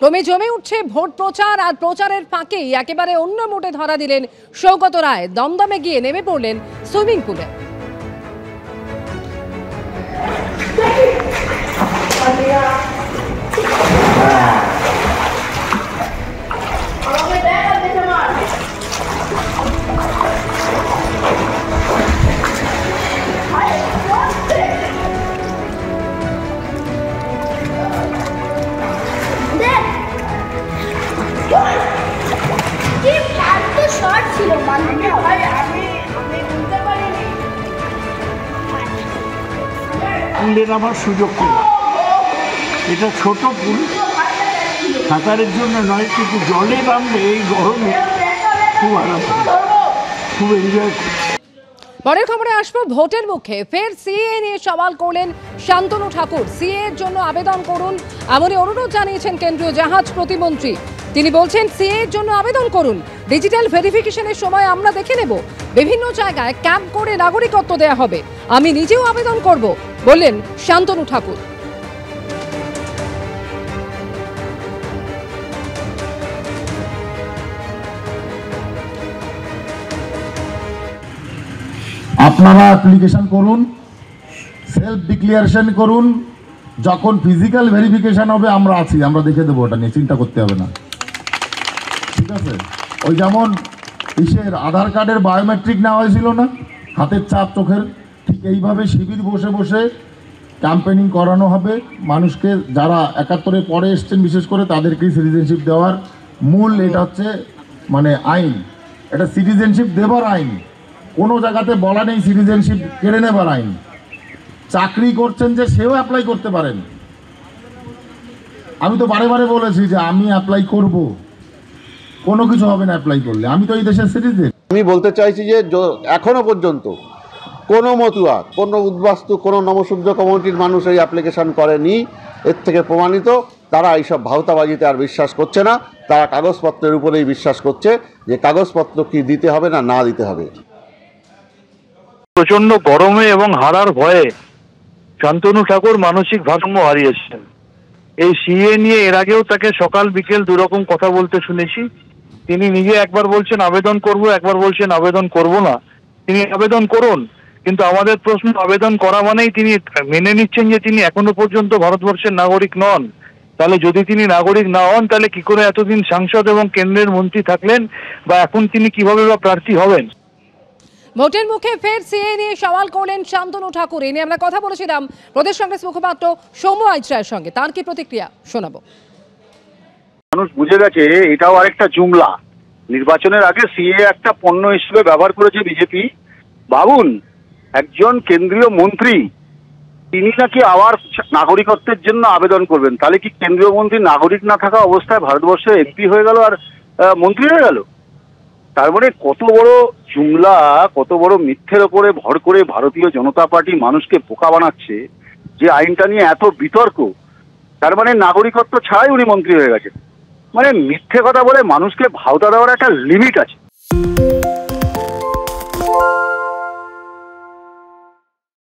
ক্রমে জমে উঠছে ভোট প্রচার আর প্রচারের ফাঁকেই একেবারে অন্য মোটে ধরা দিলেন সৌগত রায়। দমদমে গিয়ে নেমে পড়লেন সুইমিং পুলে। আমার সুযোগ পেলাম, এটা ছোট পুল, সাঁতারের জন্য নয়, কিন্তু জলে নামলে এই গরমে খুব আরাম, খুব এনজয় করছি। পরের খবরে আসবো ভোটের মুখে ফের সিএ নিয়ে সওয়াল করলেন শান্তনু ঠাকুর। সিএ এর জন্য আবেদন করুন এমনই অনুরোধ জানিয়েছেন কেন্দ্রীয় জাহাজ প্রতিমন্ত্রী। তিনি বলছেন সিএ এর জন্য আবেদন করুন, ডিজিটাল ভেরিফিকেশনের সময় আমরা দেখে নেব, বিভিন্ন জায়গায় ক্যাম্প করে নাগরিকত্ব দেয়া হবে, আমি নিজেও আবেদন করব বললেন শান্তনু ঠাকুর। আপনারা অ্যাপ্লিকেশন করুন, সেলফ ডিক্লারেশন করুন, যখন ফিজিক্যাল ভেরিফিকেশন হবে আমরা আছি, আমরা দেখে দেবো, ওটা নিয়ে চিন্তা করতে হবে না, ঠিক আছে? ওই যেমন আধার কার্ডের বায়োমেট্রিক নেওয়া হয়েছিল না, হাতের ছাপ, চোখের, ঠিক এইভাবে শিবির বসে বসে ক্যাম্পেনিং করানো হবে মানুষকে। যারা 71-এর পরে এসছেন বিশেষ করে তাদেরকেই সিটিজেনশিপ দেওয়ার মূল, এটা হচ্ছে মানে আইন, এটা সিটিজেনশিপ দেবার আইন। কোনো জায়গাতে বলা নেই সিটিজেনশিপ কেড়ে নেবার আইন। চাকরি করছেন যে সেও অ্যাপ্লাই করতে পারেন। আমি তো বারে বারে বলেছি যে আমি অ্যাপ্লাই করব, কোনো কিছু হবে না অ্যাপ্লাই করলে, আমি তো এই দেশের সিটিজেন। আমি বলতে চাইছি যে এখনো পর্যন্ত কোনো মতুয়া, কোনো উদ্বাস্তু, কোনো নমশূদ্র কমিউনিটির মানুষ এই অ্যাপ্লিকেশন করেনি। এর থেকে প্রমাণিত তারা এইসব ভাওতাবাজিতে আর বিশ্বাস করছে না, তারা কাগজপত্রের উপরেই বিশ্বাস করছে যে কাগজপত্র কি দিতে হবে না না দিতে হবে। প্রচন্ড গরমে এবং হারার ভয়ে শান্তনু ঠাকুর মানসিক ভারসাম্য হারিয়েছেন। এই সিএ নিয়ে এর আগেও তাকে সকাল বিকেল দুরকম কথা বলতে শুনেছি। তিনি নিজে একবার বলছেন আবেদন করব, একবার বলছেন আবেদন করব না। তিনি আবেদন করুন, কিন্তু আমাদের প্রশ্ন, আবেদন করা মানেই তিনি মেনে নিচ্ছেন যে তিনি এখনো পর্যন্ত ভারতবর্ষের নাগরিক নন। তাহলে যদি তিনি নাগরিক না হন, তাহলে কি করে এতদিন সাংসদ এবং কেন্দ্রের মন্ত্রী থাকলেন, বা এখন তিনি কিভাবে বা প্রার্থী হবেন? ভোটের মুখে ফের সিএ নিয়ে সওয়াল করলেন শান্তনু ঠাকুর। এই নিয়ে আমরা কথা বলেছিলাম প্রদেশ কংগ্রেস মুখপাত্র সৌম্য আইচরায়ের সঙ্গে, তার কি প্রতিক্রিয়া শোনাবো। মানুষ বুঝে গেছে এটাও আরেকটা জুমলা। নির্বাচনের আগে সিএ একটা পণ্য হিসেবে ব্যবহার করেছে বিজেপি। ভাবুন, একজন কেন্দ্রীয় মন্ত্রী তিনি নাকি আবার নাগরিকত্বের জন্য আবেদন করবেন, তাহলে কি কেন্দ্রীয় মন্ত্রী নাগরিক না থাকা অবস্থায় ভারতবর্ষের এমপি হয়ে গেল আর মন্ত্রী হয়ে গেল? তার মানে কত বড় জুমলা, কত বড় মিথ্যের ওপরে ভর করে ভারতীয় জনতা পার্টি মানুষকে বোকা বানাচ্ছে। যে আইনটা নিয়ে এত বিতর্ক, তার মানে নাগরিকত্ব ছাড়াই উনি মন্ত্রী হয়ে গেছেন। মানে মিথ্যে কথা বলে মানুষকে ভাওতা দেওয়ার একটা লিমিট আছে।